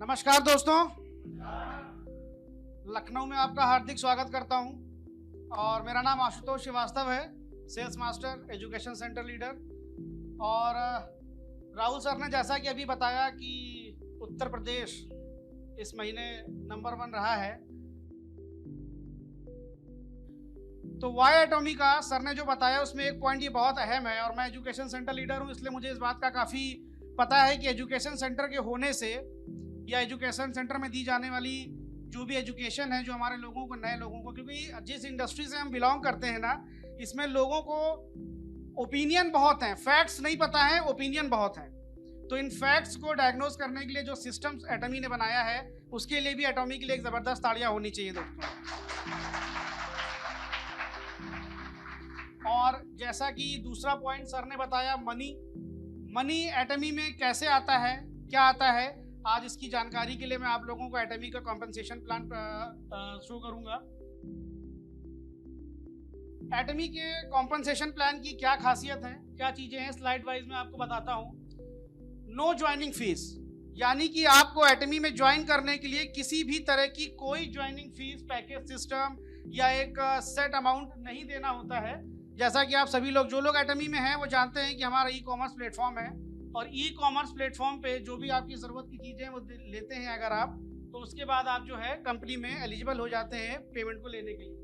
नमस्कार दोस्तों, लखनऊ में आपका हार्दिक स्वागत करता हूं और मेरा नाम आशुतोष श्रीवास्तव है, sales master, education centre leader. और राहुल सर ने जैसा कि अभी बताया कि उत्तर प्रदेश इस महीने नंबर 1 रहा है, तो वाई एटॉमी का सर ने जो बताया उसमें एक पॉइंट ये बहुत अहम है। और मैं एजुकेशन सेंटर लीडर हूं, इसलिए मुझे इस बात का काफ़ी पता है कि एजुकेशन सेंटर के होने से या एजुकेशन सेंटर में दी जाने वाली जो भी एजुकेशन है, जो हमारे लोगों को, नए लोगों को, क्योंकि जिस इंडस्ट्री से हम बिलोंग करते हैं ना, इसमें लोगों को ओपिनियन बहुत हैं, फैक्ट्स नहीं पता है, ओपिनियन बहुत हैं। तो इन फैक्ट्स को डायग्नोज करने के लिए जो सिस्टम्स एटॉमी ने बनाया है, उसके लिए भी एटॉमी के लिए एक ज़बरदस्त तालियां होनी चाहिए दोस्तों। और जैसा कि दूसरा पॉइंट सर ने बताया, मनी एटॉमी में कैसे आता है, क्या आता है, आज इसकी जानकारी के लिए मैं आप लोगों को एटॉमी का कॉम्पनसेशन प्लान शो करूंगा। एटॉमी के कॉम्पनसेशन प्लान की क्या खासियत है, क्या चीजें हैं, स्लाइड वाइज में आपको बताता हूं। नो ज्वाइनिंग फीस, यानी कि आपको एटॉमी में ज्वाइन करने के लिए किसी भी तरह की कोई ज्वाइनिंग फीस, पैकेज सिस्टम या एक सेट अमाउंट नहीं देना होता है। जैसा कि आप सभी लोग, जो लोग एटॉमी में हैं, वो जानते हैं कि हमारा ई कॉमर्स प्लेटफॉर्म है और ई कॉमर्स प्लेटफॉर्म पे जो भी आपकी ज़रूरत की चीज़ें वो लेते हैं अगर आप, तो उसके बाद आप जो है कंपनी में एलिजिबल हो जाते हैं पेमेंट को लेने के लिए।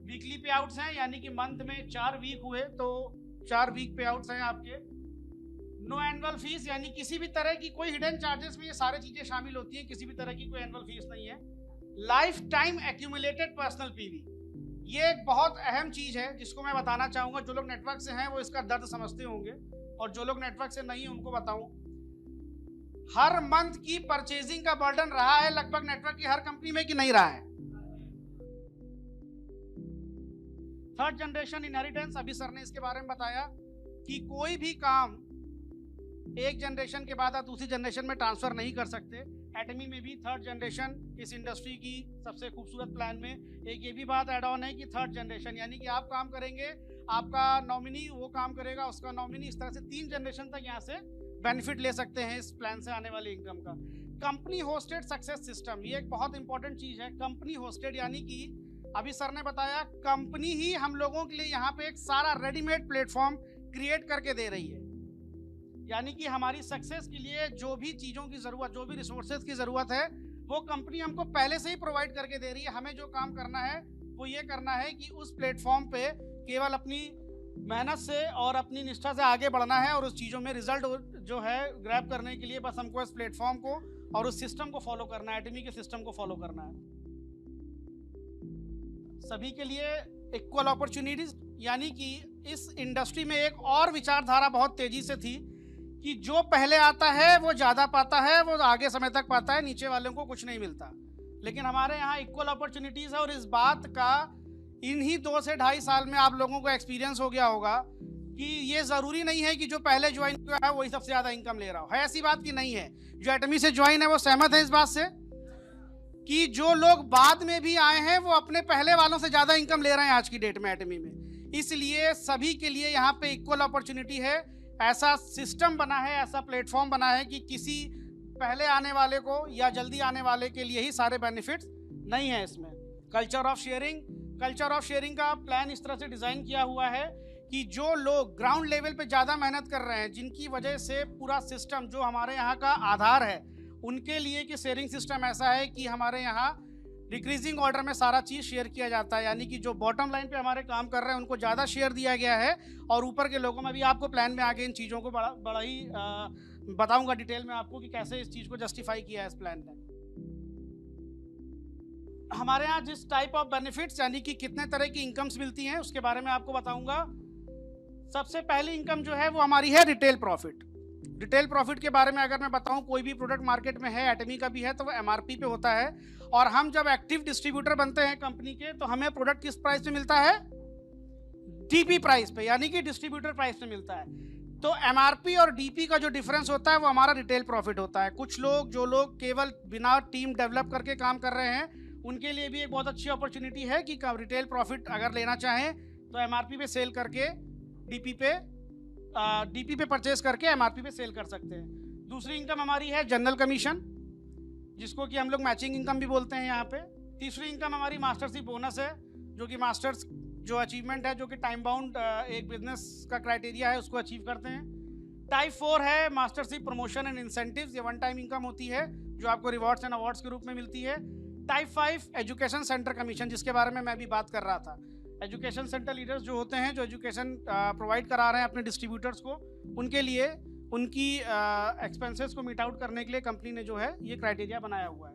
वीकली पे आउट्स हैं, यानी कि मंथ में 4 वीक हुए तो 4 वीक पे आउट्स हैं आपके। नो एनुअल फीस, यानी किसी भी तरह की कोई हिडन चार्जेस में ये सारी चीज़ें शामिल होती हैं, किसी भी तरह की कोई एनुअल फीस नहीं है। Life time accumulated personal PV, ये एक बहुत अहम चीज़ है जिसको मैं बताना चाहूँगा। जो लोग नेटवर्क से हैं वो इसका दर्द समझते होंगे और जो लोग नेटवर्क से नहीं उनको बताऊं। हर मंथ की परचेजिंग का बर्डन रहा है लगभग नेटवर्क की हर कंपनी में कि नहीं रहा है। थर्ड जनरेशन इनहेरिटेंस, अभी सर ने इसके बारे में बताया कि कोई भी काम एक जनरेशन के बाद आप दूसरी जनरेशन में ट्रांसफर नहीं कर सकते। एटॉमी में भी थर्ड जनरेशन इस इंडस्ट्री की सबसे खूबसूरत प्लान में एक ये भी बात ऐड ऑन है कि थर्ड जनरेशन, यानी कि आप काम करेंगे, आपका नॉमिनी वो काम करेगा, उसका नॉमिनी, इस तरह से 3 जनरेशन तक यहाँ से बेनिफिट ले सकते हैं इस प्लान से आने वाले इनकम का। कंपनी होस्टेड सक्सेस सिस्टम, ये एक बहुत इंपॉर्टेंट चीज़ है। कंपनी होस्टेड यानी कि अभी सर ने बताया, कंपनी ही हम लोगों के लिए यहाँ पे एक सारा रेडीमेड प्लेटफॉर्म क्रिएट करके दे रही है। यानी कि हमारी सक्सेस के लिए जो भी चीज़ों की ज़रूरत, जो भी रिसोर्सेज की ज़रूरत है, वो कंपनी हमको पहले से ही प्रोवाइड करके दे रही है। हमें जो काम करना है वो ये करना है कि उस प्लेटफॉर्म पे केवल अपनी मेहनत से और अपनी निष्ठा से आगे बढ़ना है और उस चीज़ों में रिजल्ट जो है ग्रैब करने के लिए बस हमको इस प्लेटफॉर्म को और उस सिस्टम को फॉलो करना है, एटॉमी के सिस्टम को फॉलो करना है। सभी के लिए इक्वल अपॉर्चुनिटीज, यानी कि इस इंडस्ट्री में एक और विचारधारा बहुत तेजी से थी कि जो पहले आता है वो ज़्यादा पाता है, वो आगे समय तक पाता है, नीचे वालों को कुछ नहीं मिलता। लेकिन हमारे यहाँ इक्वल अपॉर्चुनिटीज़ है और इस बात का इन्हीं 2 से 2.5 साल में आप लोगों को एक्सपीरियंस हो गया होगा कि ये ज़रूरी नहीं है कि जो पहले ज्वाइन किया है वही सबसे ज़्यादा इनकम ले रहा हो। है ऐसी बात की नहीं है। जो एटॉमी से ज्वाइन है वो सहमत है इस बात से कि जो लोग बाद में भी आए हैं वो अपने पहले वालों से ज़्यादा इनकम ले रहे हैं आज की डेट में एटॉमी में। इसलिए सभी के लिए यहाँ पे इक्वल अपॉर्चुनिटी है। ऐसा सिस्टम बना है, ऐसा प्लेटफॉर्म बना है कि किसी पहले आने वाले को या जल्दी आने वाले के लिए ही सारे बेनिफिट्स नहीं है इसमें। कल्चर ऑफ शेयरिंग का प्लान इस तरह से डिज़ाइन किया हुआ है कि जो लोग ग्राउंड लेवल पे ज़्यादा मेहनत कर रहे हैं, जिनकी वजह से पूरा सिस्टम जो हमारे यहाँ का आधार है, उनके लिए कि शेयरिंग सिस्टम ऐसा है कि हमारे यहाँ डिक्रीजिंग ऑर्डर में सारा चीज़ शेयर किया जाता है। यानी कि जो बॉटम लाइन पे हमारे काम कर रहे हैं उनको ज़्यादा शेयर दिया गया है और ऊपर के लोगों में भी आपको प्लान में आगे इन चीज़ों को बड़ा ही बताऊंगा डिटेल में आपको कि कैसे इस चीज़ को जस्टिफाई किया है इस प्लान ने। हमारे यहाँ जिस टाइप ऑफ बेनिफिट्स, यानी कि कितने तरह की इनकम्स मिलती हैं, उसके बारे में आपको बताऊंगा। सबसे पहली इनकम जो है वो हमारी है रिटेल प्रॉफिट। रिटेल प्रॉफिट के बारे में अगर मैं बताऊं, कोई भी प्रोडक्ट मार्केट में है, एटॉमी का भी है, तो वो एमआरपी पे होता है और हम जब एक्टिव डिस्ट्रीब्यूटर बनते हैं कंपनी के तो हमें प्रोडक्ट किस प्राइस पे मिलता है? डीपी प्राइस पे, यानी कि डिस्ट्रीब्यूटर प्राइस पे मिलता है। तो एमआरपी और डीपी का जो डिफरेंस होता है वो हमारा रिटेल प्रॉफिट होता है। कुछ लोग, जो लोग केवल बिना टीम डेवलप करके काम कर रहे हैं, उनके लिए भी एक बहुत अच्छी अपॉर्चुनिटी है कि रिटेल प्रॉफिट अगर लेना चाहें तो एमआरपी पे सेल करके डीपी पे परचेज करके एमआरपी पे सेल कर सकते हैं। दूसरी इनकम हमारी है जनरल कमीशन। जिसको कि हम लोग मैचिंग इनकम भी बोलते हैं यहाँ पे। तीसरी इनकम हमारी मास्टरशिप बोनस है, जो कि मास्टर्स जो अचीवमेंट है, जो कि टाइम बाउंड एक बिजनेस का क्राइटेरिया है, उसको अचीव करते हैं। टाइप 4 है मास्टरशिप प्रमोशन एंड इंसेंटिव्स, ये वन टाइम इनकम होती है जो आपको रिवॉर्ड्स एंड अवार्ड्स के रूप में मिलती है। टाइप 5 एजुकेशन सेंटर कमीशन, जिसके बारे में मैं अभी बात कर रहा था। एजुकेशन सेंटर लीडर्स जो होते हैं, जो एजुकेशन प्रोवाइड करा रहे हैं अपने डिस्ट्रीब्यूटर्स को, उनके लिए उनकी एक्सपेंसेस को मीट आउट करने के लिए कंपनी ने जो है ये क्राइटेरिया बनाया हुआ है।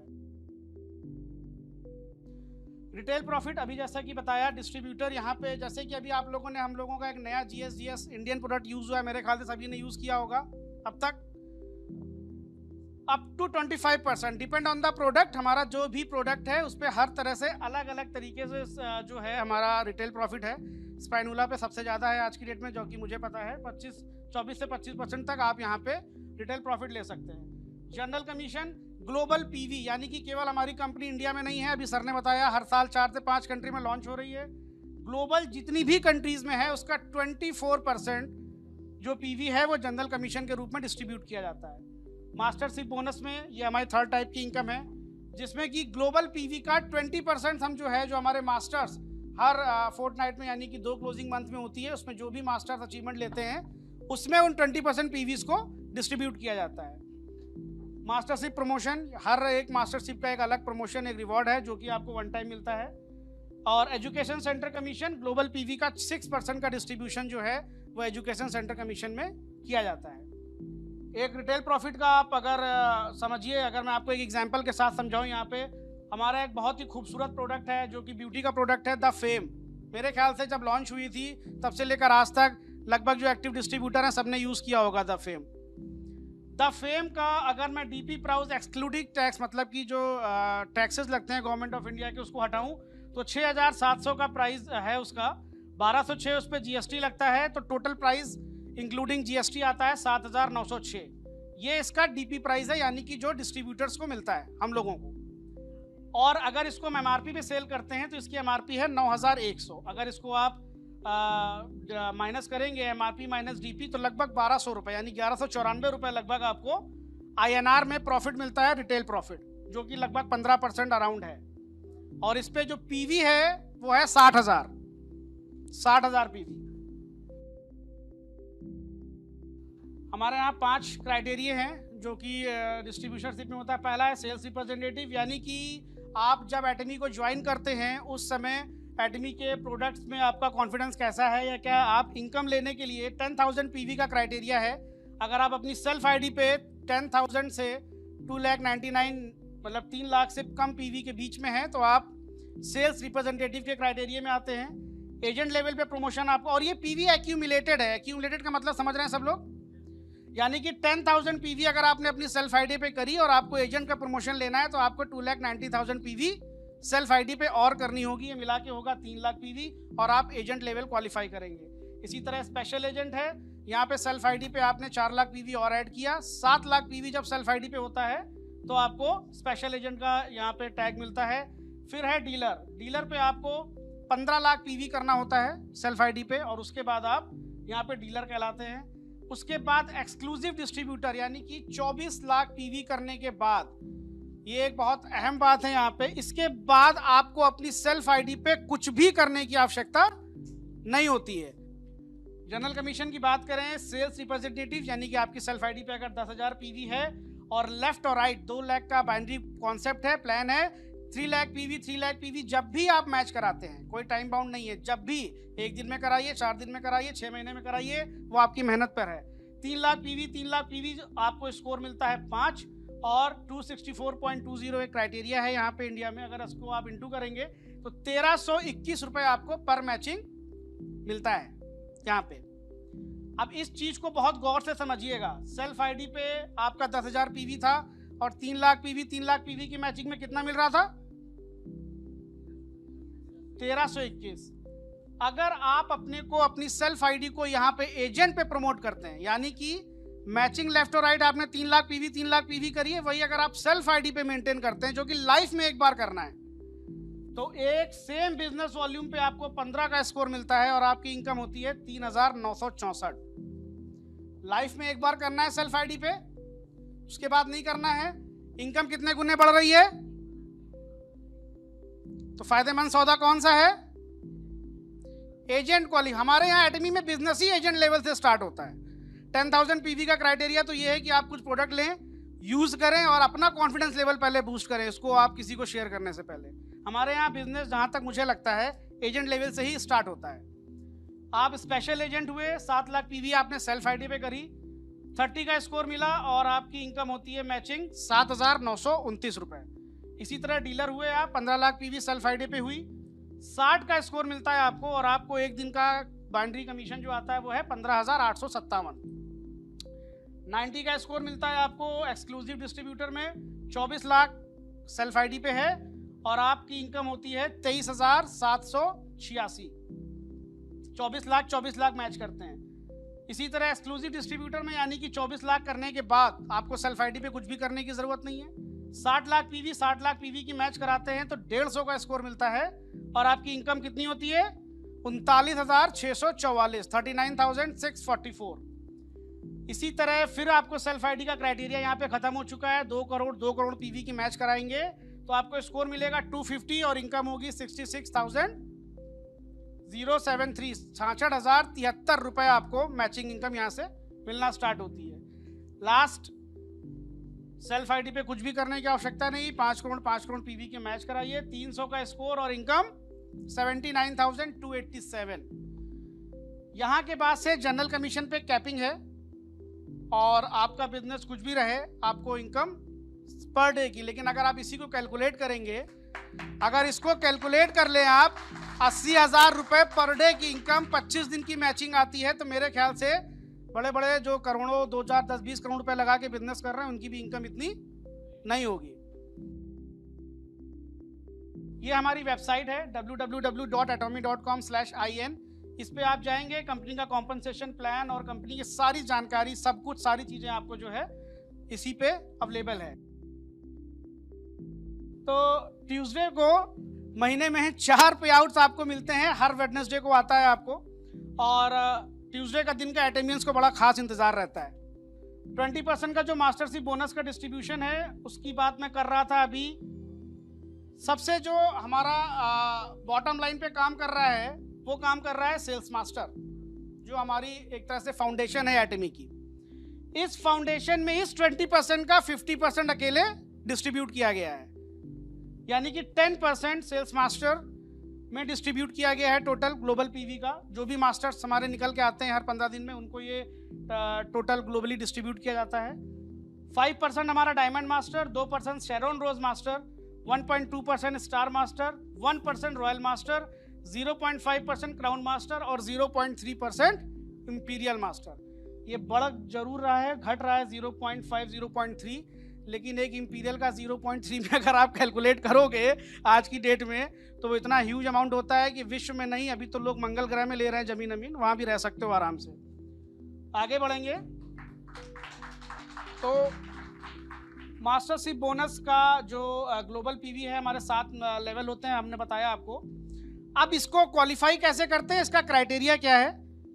रिटेल प्रॉफिट, अभी जैसा कि बताया डिस्ट्रीब्यूटर, यहाँ पे जैसे कि अभी आप लोगों ने, हम लोगों का एक नया GSGS इंडियन प्रोडक्ट यूज़ हुआ है, मेरे ख्याल से सभी ने यूज़ किया होगा अब तक। Up to 25% depend on the product, हमारा जो भी प्रोडक्ट है उस पर हर तरह से अलग अलग तरीके से जो है हमारा रिटेल प्रॉफिट है। स्पाइनुला पे सबसे ज़्यादा है आज की डेट में, जो कि मुझे पता है 24 से 25% तक आप यहाँ पे रिटेल प्रॉफिट ले सकते हैं। जनरल कमीशन, ग्लोबल PV, यानी कि केवल हमारी कंपनी इंडिया में नहीं है, अभी सर ने बताया हर साल 4 से 5 कंट्री में लॉन्च हो रही है। ग्लोबल जितनी भी कंट्रीज में है उसका 24% जो PV है वो जनरल कमीशन के रूप में डिस्ट्रीब्यूट किया जाता है। मास्टरशिप बोनस में ये हमारी थर्ड टाइप की इनकम है, जिसमें कि ग्लोबल PV का 20% हम जो है, जो हमारे मास्टर्स हर फोर्टनाइट में यानी कि 2 क्लोजिंग मंथ में होती है, उसमें जो भी मास्टर्स अचीवमेंट लेते हैं उसमें उन 20% PVs को डिस्ट्रीब्यूट किया जाता है। मास्टरशिप प्रमोशन, हर एक मास्टरशिप का एक अलग प्रमोशन, एक रिवॉर्ड है जो कि आपको वन टाइम मिलता है। और education centre commission, global PV का 6% का डिस्ट्रीब्यूशन जो है वो एजुकेशन सेंटर कमीशन में किया जाता है। एक रिटेल प्रॉफिट का आप अगर समझिए, अगर मैं आपको एक एग्जांपल के साथ समझाऊं, यहाँ पे हमारा एक बहुत ही खूबसूरत प्रोडक्ट है जो कि ब्यूटी का प्रोडक्ट है, द फेम। मेरे ख्याल से जब लॉन्च हुई थी तब से लेकर आज तक लगभग जो एक्टिव डिस्ट्रीब्यूटर हैं सबने यूज़ किया होगा द फेम। द फेम का अगर मैं DP प्राइस एक्सक्लूडिंग टैक्स, मतलब कि जो टैक्सेस लगते हैं गवर्नमेंट ऑफ इंडिया के, उसको हटाऊं तो 6700 का प्राइस है उसका, 1206 उस पर GST लगता है, तो टोटल प्राइस इंक्लूडिंग GST आता है 7906। ये इसका DP प्राइस है, यानी कि जो डिस्ट्रीब्यूटर्स को मिलता है हम लोगों को। और अगर इसको हम MRP पे सेल करते हैं तो इसकी MRP है 9100। अगर इसको आप माइनस करेंगे MRP माइनस DP तो लगभग 1200 रुपये, यानी 1194 रुपये लगभग आपको INR में प्रॉफिट मिलता है, रिटेल प्रॉफिट, जो कि लगभग 15% अराउंड है। और इस पे जो PV है वो है 60,000 PV। हमारे यहाँ 5 क्राइटेरिया हैं जो कि डिस्ट्रीब्यूटरशिप में होता है। पहला है सेल्स रिप्रेजेंटेटिव, यानी कि आप जब एटमी को ज्वाइन करते हैं उस समय एटमी के प्रोडक्ट्स में आपका कॉन्फिडेंस कैसा है, या क्या आप इनकम लेने के लिए 10,000 PV का क्राइटेरिया है। अगर आप अपनी सेल्फ ID पे 10,000 से 2,99,000 मतलब 3 लाख से कम PV के बीच में है तो आप सेल्स रिप्रेजेंटेटिव के क्राइटेरिया में आते हैं। एजेंट लेवल पे प्रमोशन आपको, और ये PV एक्यूमुलेटेड है। एक्यूमुलेटेड का मतलब समझ रहे हैं सब लोग, यानी कि 10,000 PV अगर आपने अपनी सेल्फ ID पे करी और आपको एजेंट का प्रमोशन लेना है तो आपको 2,90,000 PV सेल्फ ID पे और करनी होगी, ये मिला के होगा 3 लाख PV, और आप एजेंट लेवल क्वालिफाई करेंगे। इसी तरह स्पेशल एजेंट है, यहाँ पे सेल्फ ID पे आपने 4 लाख PV और ऐड किया, 7 लाख PV जब सेल्फ ID पे होता है तो आपको स्पेशल एजेंट का यहाँ पे टैग मिलता है। फिर है डीलर, डीलर पे आपको 15 लाख PV करना होता है सेल्फ ID पे, और उसके बाद आप यहाँ पे डीलर कहलाते हैं। उसके बाद एक्सक्लूसिव डिस्ट्रीब्यूटर, यानी कि 24 लाख PV करने के बाद, ये एक बहुत अहम बात है यहाँ पे, इसके बाद आपको अपनी सेल्फ ID पे कुछ भी करने की आवश्यकता नहीं होती है। जनरल कमीशन की बात करें, सेल्स रिप्रेजेंटेटिव, यानी कि आपकी सेल्फ ID पे अगर 10,000 PV है और लेफ्ट और राइट 2 लाख का बाइनरी कॉन्सेप्ट है, प्लान है, 3 लाख PV जब भी आप मैच कराते हैं, कोई टाइम बाउंड नहीं है, जब भी 1 दिन में कराइए, 4 दिन में कराइए, 6 महीने में कराइए, वो आपकी मेहनत पर है। 3 लाख PV आपको स्कोर मिलता है 5, और 264.20 एक क्राइटेरिया है यहाँ पे इंडिया में। अगर इसको आप इंटू करेंगे तो 1321 रुपये आपको पर मैचिंग मिलता है यहाँ पे। अब इस चीज को बहुत गौर से समझिएगा, सेल्फ ID पे आपका 10,000 PV था और 3 लाख PV की मैचिंग में कितना मिल रहा था, 1321। अगर आप अपने को, अपनी सेल्फ ID को यहाँ पे एजेंट पे प्रमोट करते हैं, यानी कि मैचिंग लेफ्ट और राइट आपने 3 लाख PV करी है, वही अगर आप सेल्फ ID पे मेंटेन करते हैं, जो कि लाइफ में एक बार करना है, तो एक सेम बिजनेस वॉल्यूम पे आपको 15 का स्कोर मिलता है और आपकी इनकम होती है 3,964। लाइफ में एक बार करना है सेल्फ ID पे, उसके बाद नहीं करना है। इनकम कितने गुने बढ़ रही है? तो फायदेमंद सौदा कौन सा है? Agent quality. हमारे यहाँ एटमी में बिजनेस ही एजेंट लेवल से स्टार्ट होता है। 10,000 पीवी का क्राइटेरिया तो ये है कि आप कुछ प्रोडक्ट लें, यूज करें और अपना कॉन्फिडेंस लेवल पहले बूस्ट करें, इसको आप किसी को शेयर करने से पहले। हमारे यहाँ बिजनेस जहाँ तक मुझे लगता है एजेंट लेवल से ही स्टार्ट होता है। आप स्पेशल एजेंट हुए, 7 लाख पीवी आपने सेल्फ आईडी पे करी, 30 का स्कोर मिला और आपकी इनकम होती है मैचिंग 7,929 रुपए। इसी तरह डीलर हुए आप, 15 लाख पीवी सेल्फ आईडी पे हुई, 60 का स्कोर मिलता है आपको और आपको एक दिन का बाइंड्री कमीशन जो आता है वो है 15,857। 90 का स्कोर मिलता है आपको एक्सक्लूसिव डिस्ट्रीब्यूटर में, 24 लाख सेल्फ आईडी पे है और आपकी इनकम होती है 23,786। 24 लाख मैच करते हैं। इसी तरह एक्सक्लूसिव डिस्ट्रीब्यूटर में यानी कि 24 लाख करने के बाद आपको सेल्फ आईडी पे कुछ भी करने की जरूरत नहीं है। 60 लाख पीवी की मैच कराते हैं तो 150 का स्कोर मिलता है और आपकी इनकम कितनी होती है? 39,644, 39,644। इसी तरह फिर आपको सेल्फ आईडी का क्राइटेरिया यहाँ पे खत्म हो चुका है। 2 करोड़ पीवी की मैच कराएंगे तो आपको स्कोर मिलेगा 250 और इनकम होगी 66,073, 66,073 रुपए आपको मैचिंग इनकम यहाँ से मिलना स्टार्ट होती है। लास्ट सेल्फ आईडी पे कुछ भी करने की आवश्यकता नहीं, 5 करोड़ पीवी के मैच कराइए, 300 का स्कोर और इनकम 79,287। यहाँ के बाद से जनरल कमीशन पे कैपिंग है और आपका बिजनेस कुछ भी रहे आपको इनकम पर डे की। लेकिन अगर आप इसी को कैलकुलेट करेंगे, अगर इसको कैलकुलेट कर लें आप, 80,000 रुपए पर डे की इनकम 25 दिन की मैचिंग आती है तो मेरे ख्याल से बड़े बड़े जो करोड़ों 2, 4, 10, 20 करोड़ रुपए लगा के बिजनेस कर रहे हैं उनकी भी इनकम इतनी नहीं होगी। ये हमारी वेबसाइट है www.atomy.com/in। इस पे आप जाएंगे, कंपनी का कॉम्पनसेशन प्लान और कंपनी की सारी जानकारी, सब कुछ, सारी चीजें आपको जो है इसी पे अवेलेबल है। तो ट्यूसडे को महीने में 4 पे आउट्स आपको मिलते हैं, हर वेडनेसडे को आता है आपको और ट्यूसडे का दिन का एटेमियंस को बड़ा खास इंतजार रहता है। 20% का जो मास्टरशिप बोनस का डिस्ट्रीब्यूशन है उसकी बात मैं कर रहा था अभी। सबसे जो हमारा बॉटम लाइन पे काम कर रहा है वो काम कर रहा है सेल्स मास्टर, जो हमारी एक तरह से फाउंडेशन है एटमी की। इस फाउंडेशन में इस 20% का 50% अकेले डिस्ट्रीब्यूट किया गया है, यानी कि 10% सेल्स मास्टर में डिस्ट्रीब्यूट किया गया है टोटल ग्लोबल पीवी का। जो भी मास्टर्स हमारे निकल के आते हैं हर 15 दिन में उनको ये टोटल ग्लोबली डिस्ट्रीब्यूट किया जाता है। 5% हमारा diamond master, 2% Sharon rose master, 1.2% star master, 1% royal master, 0.5% crown master और 0.3% इंपीरियल मास्टर। ये बढ़ जरूर रहा है, घट रहा है 0.5, 0.3, लेकिन एक इंपीरियल का 0.3 में अगर आप कैलकुलेट करोगे आज की डेट में तो वो इतना ह्यूज अमाउंट होता है कि विश्व में नहीं, अभी तो लोग मंगल ग्रह में ले रहे हैं जमीन अमीन, वहाँ भी रह सकते हो आराम से। आगे बढ़ेंगे तो मास्टरशिप बोनस का जो ग्लोबल पीवी है हमारे 7 लेवल होते हैं, हमने बताया आपको। अब इसको क्वालिफाई कैसे करते हैं, इसका क्राइटेरिया क्या है?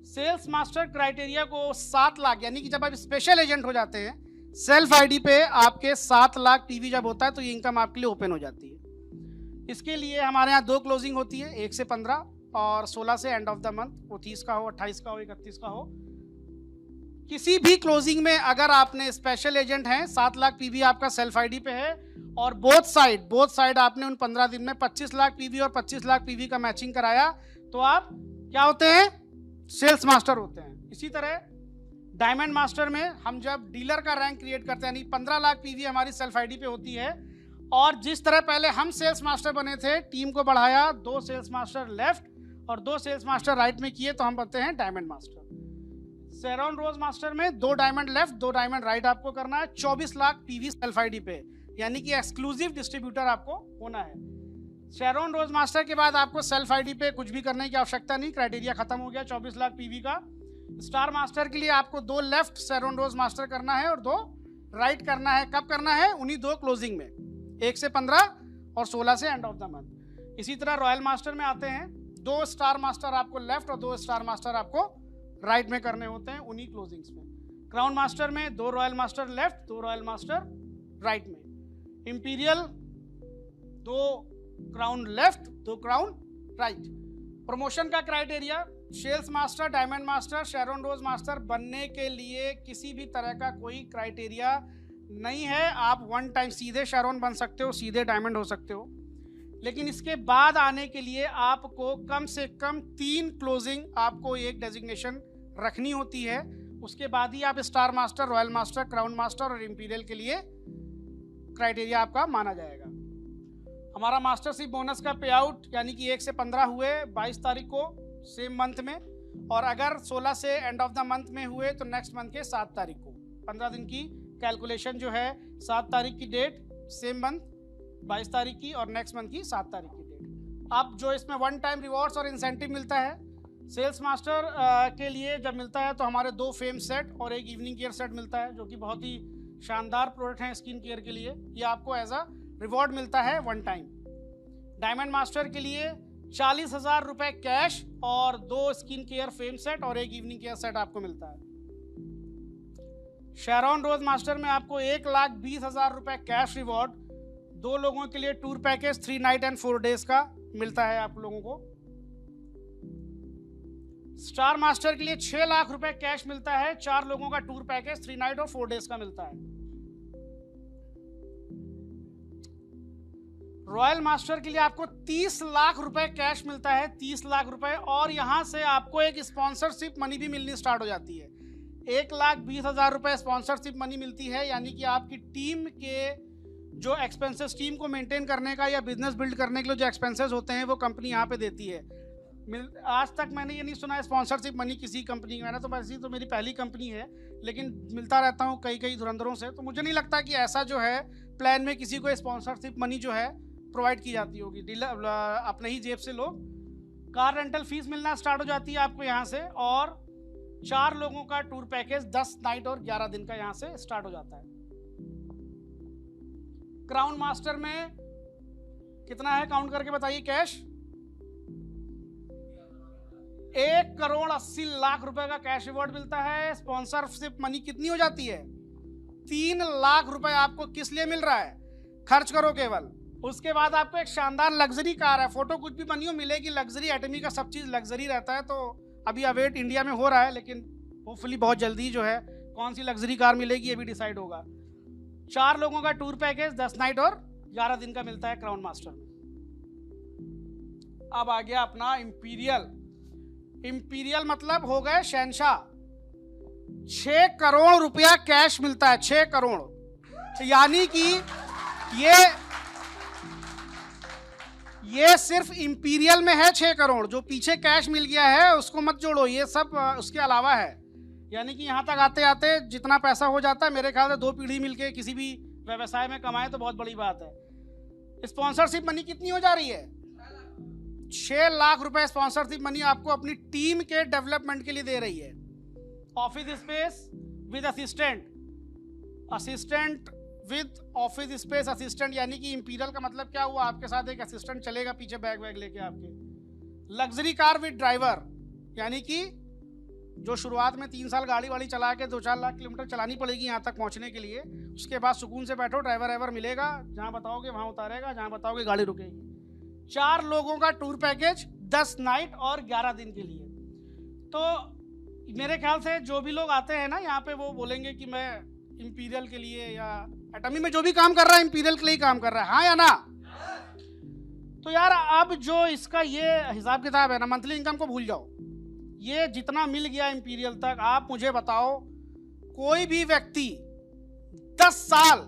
सेल्स मास्टर क्राइटेरिया को 7 लाख, यानी कि जब आप स्पेशल एजेंट हो जाते हैं सेल्फ आईडी पे आपके 7 लाख पीवी जब होता है तो ये इनकम आपके लिए ओपन हो जाती है। इसके लिए हमारे यहाँ 2 क्लोजिंग होती है, 1 से 15 और 16 से एंड ऑफ द मंथ, वो 30 का हो, 28 का हो, 31 का हो। किसी भी क्लोजिंग में अगर आपने स्पेशल एजेंट हैं, 7 लाख पीवी आपका सेल्फ आईडी पे है और बोथ साइड आपने उन 15 दिन में 25 लाख पीवी और 25 लाख पीवी का मैचिंग कराया तो आप क्या होते हैं? सेल्स मास्टर होते हैं। इसी तरह डायमंड मास्टर में हम जब डीलर का रैंक क्रिएट करते हैं, यानी 15 लाख पीवी हमारी सेल्फ आईडी पे होती है और जिस तरह पहले हम सेल्स मास्टर बने थे, टीम को बढ़ाया, 2 सेल्स मास्टर लेफ्ट और 2 सेल्स मास्टर राइट में किए तो हम बनते हैं diamond master. Charon rose master में 2 डायमंड लेफ्ट 2 डायमंड राइट आपको करना है, 24 लाख पीवी सेल्फ आईडी पे, यानी कि एक्सक्लूसिव डिस्ट्रीब्यूटर आपको होना है। शेरोन रोज मास्टर के बाद आपको सेल्फ आईडी पे कुछ भी करने की आवश्यकता नहीं, क्राइटेरिया खत्म हो गया 24 लाख पीवी का। स्टार मास्टर के लिए आपको 2 लेफ्ट शेरोन रोज मास्टर करना है और 2 राइट करना है। कब करना है? उन्हीं 2 क्लोजिंग में, 1 से 15 और 16 से एंड ऑफ द मंथ। इसी तरह रॉयल मास्टर में आते हैं, 2 स्टार मास्टर आपको लेफ्ट और 2 स्टार मास्टर आपको राइट में करने होते हैं उन्हीं क्लोजिंग्स में। क्राउन मास्टर में 2 royal master left 2 royal master right में। Imperial 2 crown left, 2 crown right. Promotion का criteria, sales master, diamond master, Sharon rose master बनने के लिए किसी भी तरह का कोई क्राइटेरिया नहीं है। आप वन टाइम सीधे शेरॉन बन सकते हो, सीधे डायमंड हो सकते हो, लेकिन इसके बाद आने के लिए आपको कम से कम 3 क्लोजिंग, आपको एक डेजिग्नेशन रखनी होती है। उसके बाद ही आप star master, royal master, crown master और इंपीरियल के लिए क्राइटेरिया आपका माना जाएगा। हमारा मास्टरशिप बोनस का पे आउट यानी कि 1 से 15 हुए 22 तारीख को सेम मंथ में, और अगर 16 से एंड ऑफ द मंथ में हुए तो नेक्स्ट मंथ के 7 तारीख को। 15 दिन की कैलकुलेशन जो है, 7 तारीख की डेट सेम मंथ, 22 तारीख की, और नेक्स्ट मंथ की 7 तारीख की डेट। अब जो इसमें वन टाइम रिवॉर्ड्स और इंसेंटिव मिलता है सेल्स मास्टर के लिए, जब मिलता है तो हमारे 2 फेम सेट और एक इवनिंग केयर सेट मिलता है, जो कि बहुत ही शानदार प्रोडक्ट है स्किन केयर के लिए। ये आपको एज अ रिवॉर्ड मिलता है वन टाइम। डायमंड मास्टर के लिए 40,000 रुपये कैश और 2 स्किन केयर फेम सेट और एक इवनिंग केयर सेट आपको मिलता है। शेरॉन रोज मास्टर में आपको 1,20,000 रुपये कैश रिवॉर्ड, 2 लोगों के लिए tour package 3 night and 4 days का मिलता है आप लोगों को। स्टार मास्टर के लिए 6 लाख रुपए कैश मिलता है, 4 लोगों का टूर पैकेज 3 नाइट और 4 डेज का मिलता है। रॉयल मास्टर के लिए आपको 30 लाख रुपए कैश मिलता है, 30 लाख रुपए, और यहां से आपको एक स्पॉन्सरशिप मनी भी मिलनी स्टार्ट हो जाती है। 1,20,000 रुपए स्पॉन्सरशिप मनी मिलती है, यानी कि आपकी टीम के जो एक्सपेंसेस, टीम को मेंटेन करने का या बिजनेस बिल्ड करने के लिए जो एक्सपेंसेस होते हैं वो कंपनी यहाँ पे देती है। आज तक मैंने ये नहीं सुना है स्पॉन्सरशिप मनी किसी कंपनी में, तो वैसे तो मेरी पहली कंपनी है, लेकिन मिलता रहता हूँ कई धुरंधरों से, तो मुझे नहीं लगता कि ऐसा जो है प्लान में किसी को स्पॉन्सरशिप मनी जो है प्रोवाइड की जाती होगी। डीलर अपने ही जेब से लोग। कार रेंटल फीस मिलना स्टार्ट हो जाती है आपको यहाँ से, और 4 लोगों का टूर पैकेज 10 नाइट और 11 दिन का यहाँ से स्टार्ट हो जाता है। क्राउन मास्टर में कितना है काउंट करके बताइए कैश? 1,80,00,000 रुपए का कैश रिवॉर्ड मिलता है। स्पॉन्सरशिप मनी कितनी हो जाती है? 3 लाख रुपए आपको किस लिए मिल रहा है? खर्च करो केवल। उसके बाद आपको एक शानदार लग्जरी कार है, फोटो कुछ भी बनी हो मिलेगी, लग्जरी एटमी का सब चीज लग्जरी रहता है, तो अभी अवेट इंडिया में हो रहा है, लेकिन होपफुली बहुत जल्दी जो है कौन सी लग्जरी कार मिलेगी ये भी डिसाइड होगा। 4 लोगों का टूर पैकेज 10 नाइट और 11 दिन का मिलता है क्राउन मास्टर में। अब आ गया अपना इंपीरियल। इंपीरियल मतलब हो गए शहंशाह। 6 करोड़ रुपया कैश मिलता है, 6 करोड़, यानी कि ये सिर्फ इंपीरियल में है 6 करोड़। जो पीछे कैश मिल गया है उसको मत जोड़ो, ये सब उसके अलावा है। यानी कि यहाँ तक आते आते जितना पैसा हो जाता है, मेरे ख्याल से 2 पीढ़ी मिलके किसी भी व्यवसाय में कमाए तो बहुत बड़ी बात है। स्पॉन्सरशिप मनी कितनी हो जा रही है? 6 लाख रुपए स्पॉन्सरशिप मनी आपको अपनी टीम के डेवलपमेंट के लिए दे रही है। Office space with assistant with office space assistant, यानी कि इंपीरियल का मतलब क्या हुआ? आपके साथ एक असिस्टेंट चलेगा पीछे बैग वैग लेके आपके। लग्जरी कार विद ड्राइवर, यानी कि जो शुरुआत में 3 साल गाड़ी वाड़ी चला के 2-4 लाख किलोमीटर चलानी पड़ेगी यहाँ तक पहुँचने के लिए, उसके बाद सुकून से बैठो, ड्राइवर मिलेगा, जहाँ बताओगे वहाँ उतारेगा, जहाँ बताओगे गाड़ी रुकेगी। 4 लोगों का टूर पैकेज 10 नाइट और 11 दिन के लिए। तो मेरे ख्याल से जो भी लोग आते हैं ना यहाँ पे, वो बोलेंगे कि मैं इंपीरियल के लिए या एटमी में जो भी काम कर रहा है इंपीरियल के लिए काम कर रहा है, हाँ या ना? तो यार अब जो इसका ये हिसाब किताब है ना, मंथली इनकम को भूल जाओ। ये जितना मिल गया इंपीरियल तक, आप मुझे बताओ कोई भी व्यक्ति 10 साल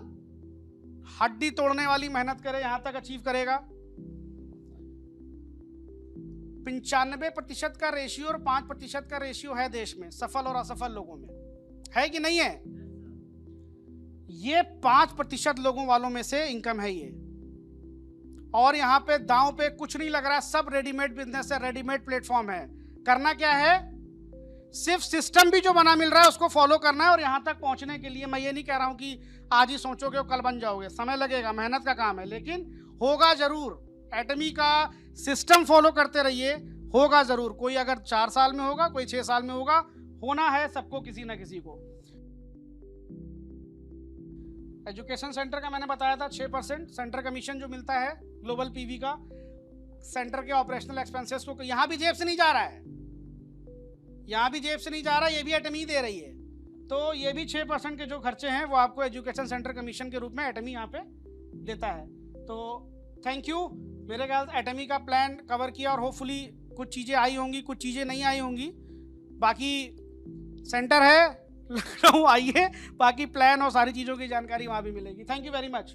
हड्डी तोड़ने वाली मेहनत करे यहां तक अचीव करेगा? 95% का रेशियो और 5% का रेशियो है देश में सफल और असफल लोगों में, है कि नहीं है? ये 5% लोगों वालों में से इनकम है ये। और यहाँ पे दांव पे कुछ नहीं लग रहा है, सब रेडीमेड बिजनेस है, रेडीमेड प्लेटफॉर्म है। करना क्या है? सिर्फ सिस्टम भी जो बना मिल रहा है उसको फॉलो करना है। और यहाँ तक पहुँचने के लिए मैं ये नहीं कह रहा हूँ कि आज ही सोचोगे और कल बन जाओगे, समय लगेगा, मेहनत का काम है, लेकिन होगा जरूर। एटमी का सिस्टम फॉलो करते रहिए, होगा जरूर। कोई अगर 4 साल में होगा, कोई 6 साल में होगा, होना है सबको, किसी ना किसी को। एजुकेशन सेंटर का मैंने बताया था 6% सेंटर कमीशन जो मिलता है ग्लोबल पीवी का, सेंटर के ऑपरेशनल एक्सपेंसेस को यहाँ भी जेब से नहीं जा रहा है, यहाँ भी जेब से नहीं जा रहा, ये भी एटमी दे रही है। तो ये भी 6% के जो खर्चे हैं वो आपको एजुकेशन सेंटर कमीशन के रूप में एटमी यहाँ पे देता है। तो थैंक यू, मेरे ख्याल से एटमी का प्लान कवर किया और होपफुली कुछ चीज़ें आई होंगी, कुछ चीज़ें नहीं आई होंगी। बाकी सेंटर है लखनऊ, आइए, बाकी प्लान और सारी चीज़ों की जानकारी वहाँ भी मिलेगी। Thank you very much.